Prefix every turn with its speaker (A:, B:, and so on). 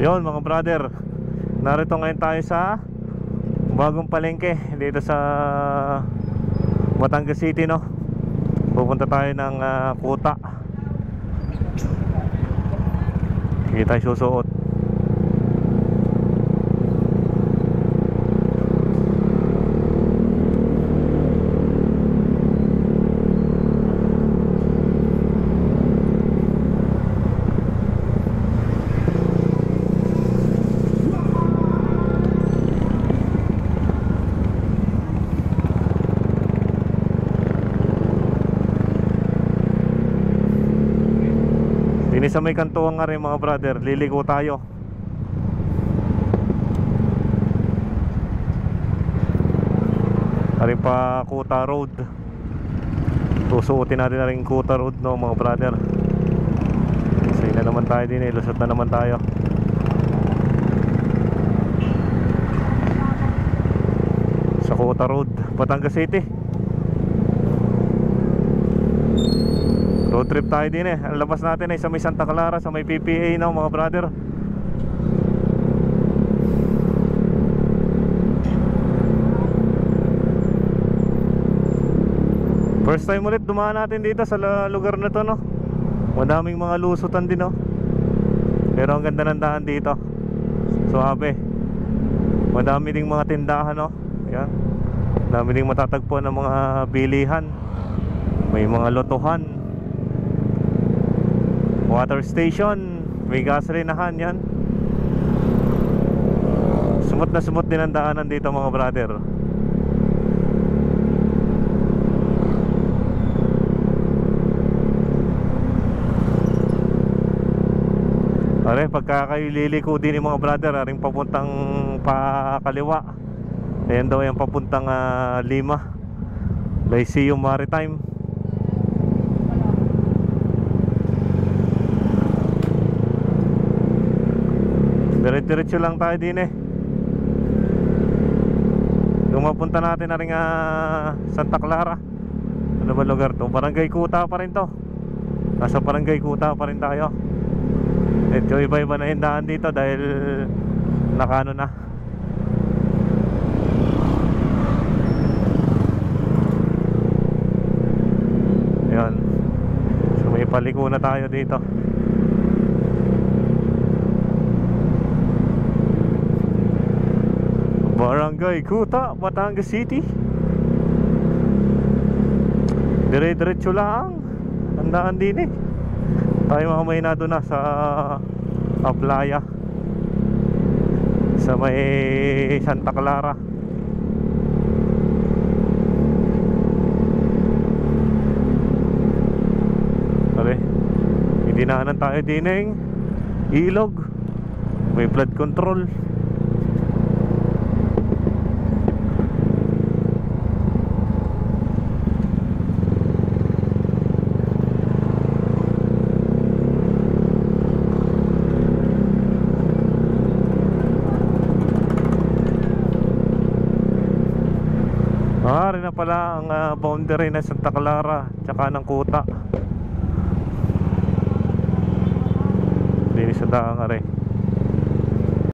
A: Yun mga brother, narito ngayon tayo sa bagong palengke dito sa Batangas City, no? Pupunta tayo ng Kuta. Hindi tayo susuot. Dini sa may kantuan nga rin mga brother, liligo tayo. Ari pa Kuta Road. Susuotin natin na rin Kuta Road, no mga brother. Kasi na naman tayo din, lusot na naman tayo. Sa Kuta Road, Batangas City. Road trip tayo din eh. Ang labas natin ay sa may Santa Clara, sa may PPA, no mga brother. First time ulit dumaan natin dito sa lugar na to, no. Madaming mga lusutan din, no. Pero ang ganda ng daan dito. Suabe. Madami ding mga tindahan, no. Yan. Madami ding matatagpuan ng mga bilihan. May mga lotohan, water station, may gasolinahan. Yan. Sumot na sumot din ang daanan dito mga brother. Are, pagka kayo liliko din yung mga brother, aring papuntang pakaliwa. Ayan daw yung papuntang Lima, Lyceum Maritime. Diretso lang tayo din eh. Yung mapunta natin na rin Santa Clara. Ano ba lugar to? Barangay Kuta pa rin to. Nasa Barangay Kuta pa rin tayo. Medyo iba-iba na yung daan dito dahil nakano na. Ayan. So may paliko na tayo dito. Barangay Kuta, Batangas City. Dire-diretso lang ang daan din eh. Tayo mamay na doon na sa Playa, sa may Santa Clara. Pare, hindi naanan tayo dineng ilog. May flood control. Rin na pala ang boundary ng Santa Clara tsaka ng Kuta. Linis sa daang are.